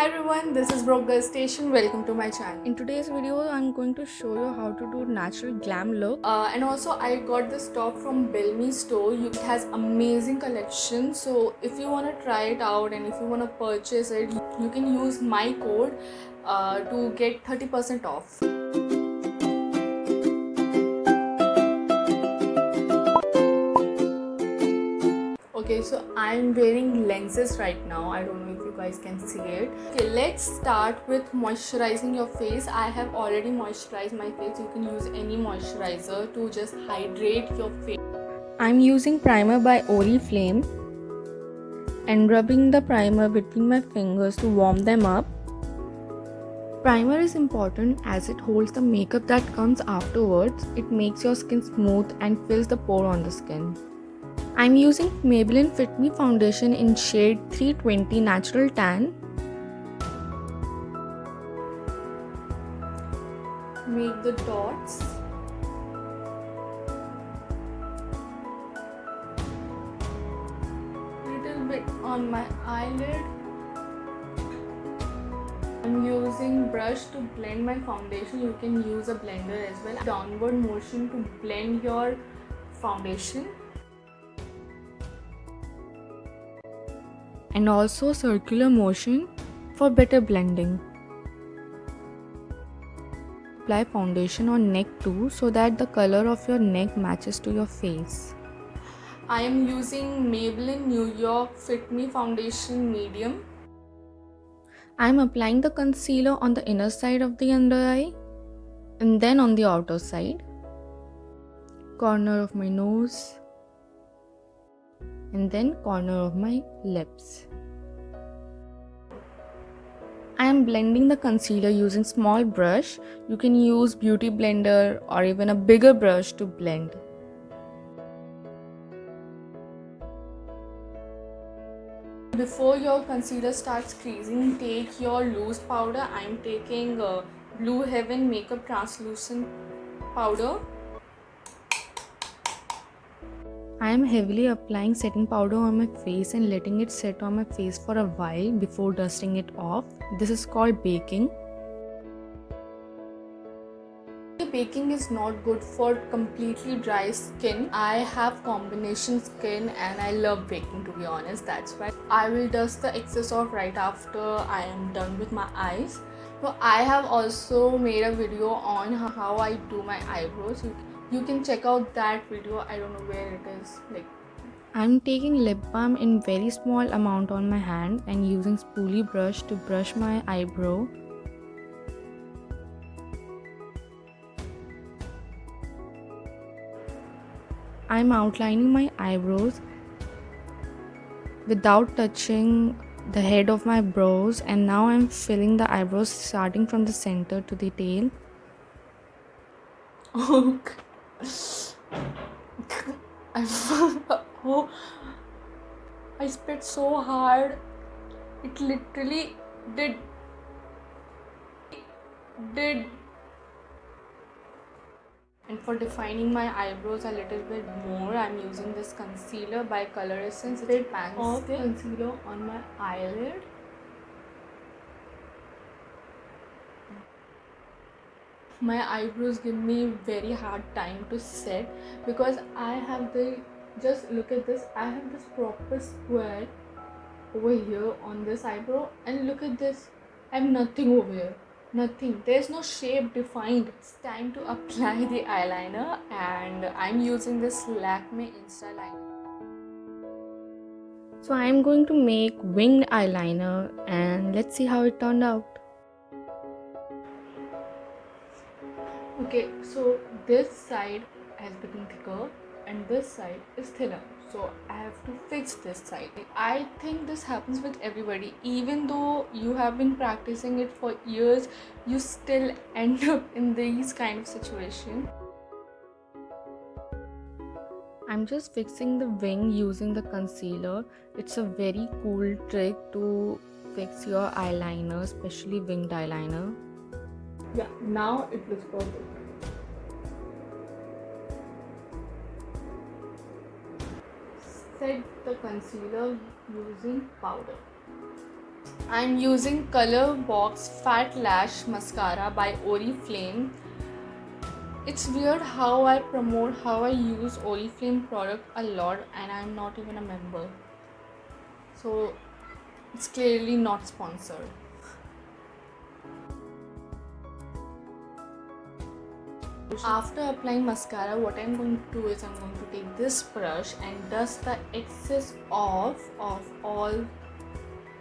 Hi everyone, this is Broke Girl Station. Welcome to my channel. In today's video, I'm going to show you how to do natural glam look. And also I got this top from Belme store. It has amazing collection. So if you want to try it out and if you want to purchase it, you can use my code to get 30% off. Okay, so I'm wearing lenses right now. I don't know if you guys can see it. Okay, let's start with moisturizing your face. I have already moisturized my face. You can use any moisturizer to just hydrate your face. I'm using primer by Oriflame and rubbing the primer between my fingers to warm them up. Primer is important as it holds the makeup that comes afterwards. It makes your skin smooth and fills the pore on the skin. I'm using Maybelline Fit Me foundation in shade 320 Natural Tan. Make the dots. Little bit on my eyelid. I'm using brush to blend my foundation. You can use a blender as well. Downward motion to blend your foundation. And also circular motion for better blending. Apply foundation on neck too so that the color of your neck matches to your face. I am using Maybelline New York Fit Me foundation medium. I am applying the concealer on the inner side of the under eye and then on the outer side, corner of my nose, and then corner of my lips. I am blending the concealer using small brush. You can use beauty blender or even a bigger brush to blend. Before your concealer starts creasing, take your loose powder. I am taking Blue Heaven Makeup Translucent powder. I am heavily applying setting powder on my face and letting it set on my face for a while before dusting it off. This is called baking. Baking is not good for completely dry skin. I have combination skin and I love baking, to be honest. That's why I will dust the excess off right after I am done with my eyes. So I have also made a video on how I do my eyebrows. You can check out that video. I don't know where it is. I'm taking lip balm in very small amount on my hand and using spoolie brush to brush my eyebrow. I'm outlining my eyebrows without touching the head of my brows, and now I'm filling the eyebrows starting from the center to the tail. Oh, I spit so hard. It literally did. And for defining my eyebrows a little bit more, I'm using this concealer by Color Essence. Bit of concealer on my eyelid. My eyebrows give me very hard time to set because I have just look at this, I have this proper square over here on this eyebrow, and look at this, I have nothing over here. Nothing. There's no shape defined. It's time to apply the eyeliner, and I'm using this Lakme Insta liner. So I'm going to make winged eyeliner and let's see how it turned out. Okay, so this side has become thicker and this side is thinner. So I have to fix this side. I think this happens with everybody. Even though you have been practicing it for years, you still end up in these kind of situation. I'm just fixing the wing using the concealer. It's a very cool trick to fix your eyeliner, especially winged eyeliner. Yeah, now it looks perfect. Set the concealer using powder. I'm using Color Box Fat Lash Mascara by Oriflame. It's weird how I use Oriflame product a lot and I'm not even a member. So it's clearly not sponsored. After applying mascara, what I'm going to do is I'm going to take this brush and dust the excess off of all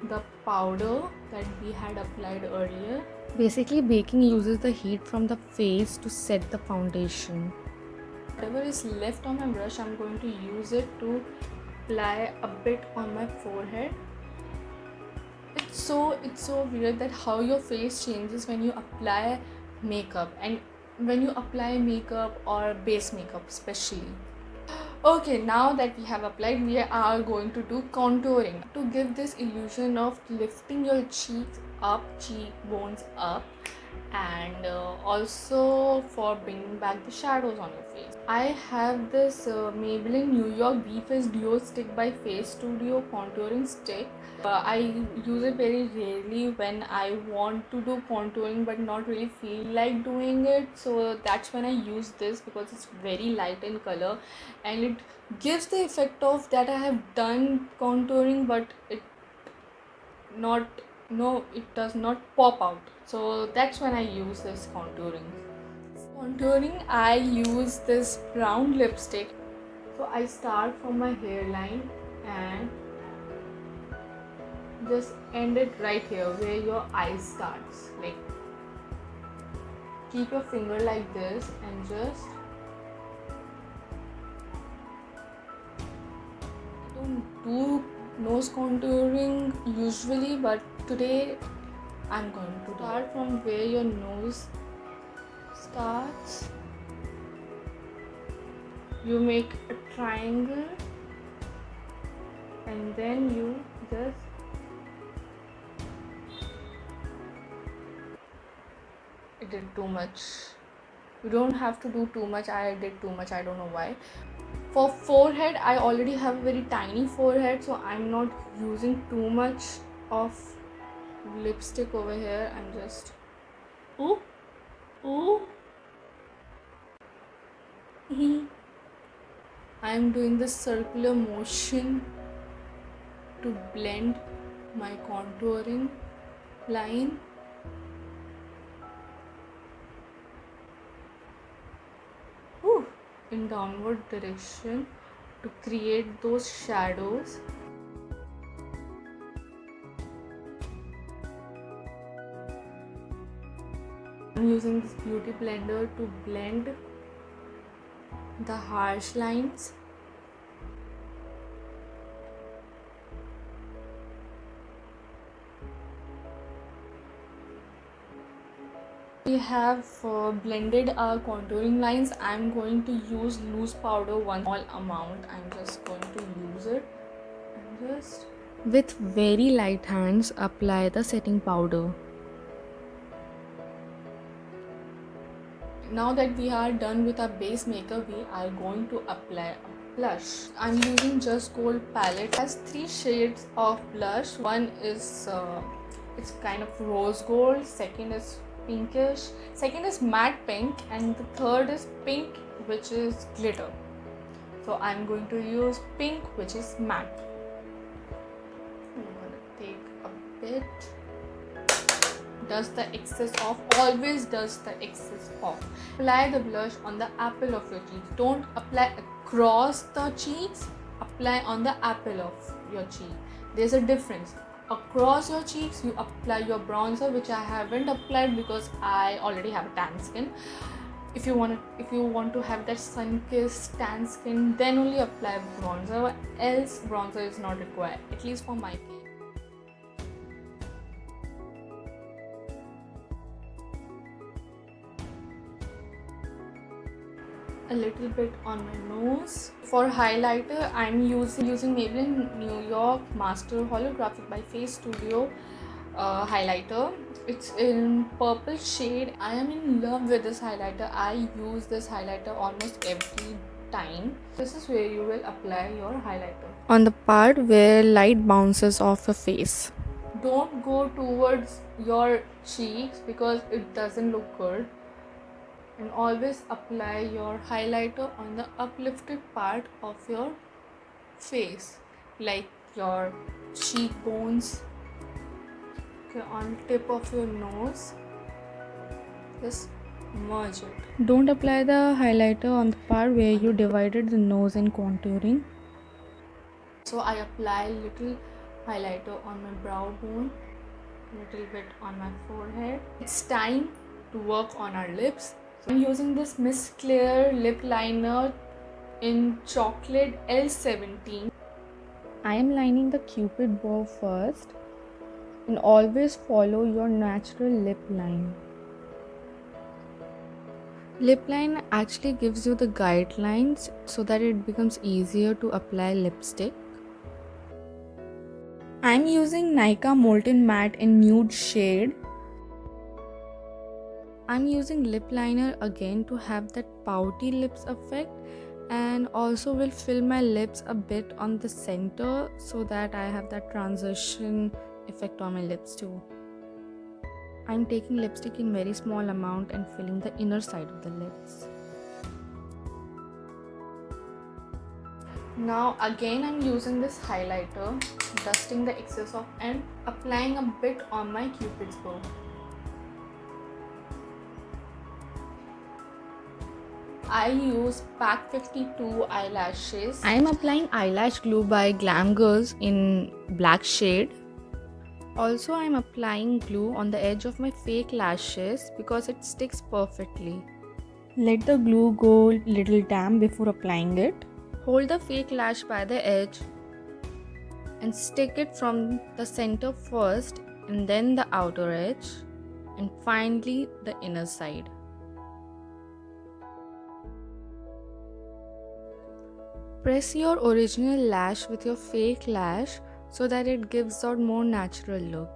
the powder that we had applied earlier. Basically, baking uses the heat from the face to set the foundation. Whatever is left on my brush, I'm going to use it to apply a bit on my forehead. It's so weird that how your face changes when you apply makeup, and when you apply makeup or base makeup especially. Okay, now that we have applied, we are going to do contouring to give this illusion of lifting your cheeks up, cheekbones up, and also for bringing back the shadows on your face. I have this Maybelline New York Beef's Duo Stick by Face Studio contouring stick. I use it very rarely when I want to do contouring but not really feel like doing it, so that's when I use this because it's very light in color and it gives the effect of that I have done contouring, but it does not pop out. So that's when I use this contouring. Contouring, I use this brown lipstick. So I start from my hairline and just end it right here where your eye starts. Like, keep your finger like this and just don't do nose contouring usually, but today I'm going to start from where your nose starts. You make a triangle and then you just I did too much. You don't have to do too much. I did too much. I don't know why. For forehead, I already have a very tiny forehead, so I'm not using too much of lipstick over here. I'm just ooh. I'm doing this circular motion to blend my contouring line. In downward direction to create those shadows. I'm using this beauty blender to blend the harsh lines. We have blended our contouring lines. I'm going to use loose powder, one small amount. I'm just going to use it and just with very light hands apply the setting powder. Now that we are done with our base makeup, we are going to apply a blush. I'm using Just Gold palette. It has 3 shades of blush. One is it's kind of rose gold, second is pinkish, second is matte pink, and the third is pink, which is glitter. So I'm going to use pink, which is matte. I'm going to take a bit. Does the excess off, always does the excess off. Apply the blush on the apple of your cheeks. Don't apply across the cheeks, apply on the apple of your cheek. There's a difference. Across your cheeks you apply your bronzer, which I haven't applied because I already have a tan skin. If you want to have that sun-kissed tan skin, then only apply bronzer, else bronzer is not required, at least for my case. A little bit on my nose. For highlighter, I'm using Maybelline New York Master Holographic by Face Studio highlighter. It's in purple shade. I am in love with this highlighter. I use this highlighter almost every time. This is where you will apply your highlighter. On the part where light bounces off your face. don't go towards your cheeks because it doesn't look good, and always apply your highlighter on the uplifted part of your face, like your cheekbones, okay, on tip of your nose. Just merge it. Don't apply the highlighter on the part where you divided the nose and contouring. So I apply little highlighter on my brow bone, little bit on my forehead. It's time to work on our lips. So I'm using this Miss Clear lip liner in chocolate L17. I am lining the cupid bow first, and always follow your natural lip line. Lip line actually gives you the guidelines so that it becomes easier to apply lipstick. I'm using Nykaa Molten Matte in nude shade. I'm using lip liner again to have that pouty lips effect, and also will fill my lips a bit on the center so that I have that transition effect on my lips too. I'm taking lipstick in very small amount and filling the inner side of the lips. Now again I'm using this highlighter, dusting the excess off and applying a bit on my cupid's bow. I use Pack 52 eyelashes. I am applying eyelash glue by Glam Girls in black shade. Also, I am applying glue on the edge of my fake lashes because it sticks perfectly. Let the glue go little damp before applying it. Hold the fake lash by the edge and stick it from the center first and then the outer edge and finally the inner side. Press your original lash with your fake lash so that it gives out more natural look.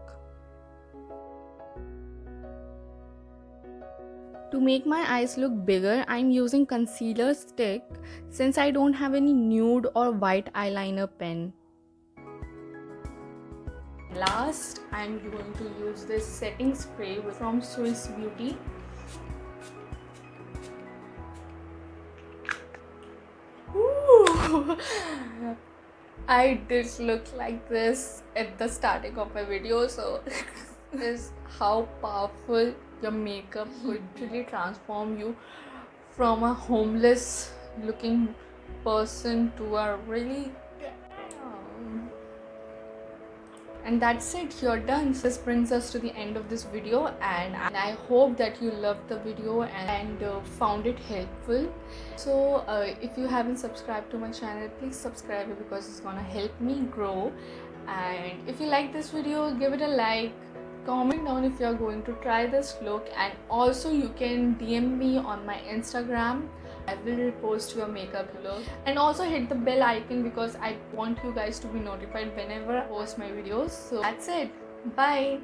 To make my eyes look bigger, I'm using concealer stick since I don't have any nude or white eyeliner pen. Last, I'm going to use this setting spray from Swiss Beauty. Ooh. I did look like this at the starting of my video, so this is how powerful your makeup could really transform you from a homeless looking person to a really and that's it, you're done. So this brings us to the end of this video, and I hope that you loved the video and found it helpful. So if you haven't subscribed to my channel, please subscribe it because it's gonna help me grow. And if you like this video, give it a like, comment down if you're going to try this look, and also you can DM me on my Instagram. I will repost your makeup look, and also hit the bell icon because I want you guys to be notified whenever I post my videos. So that's it. Bye.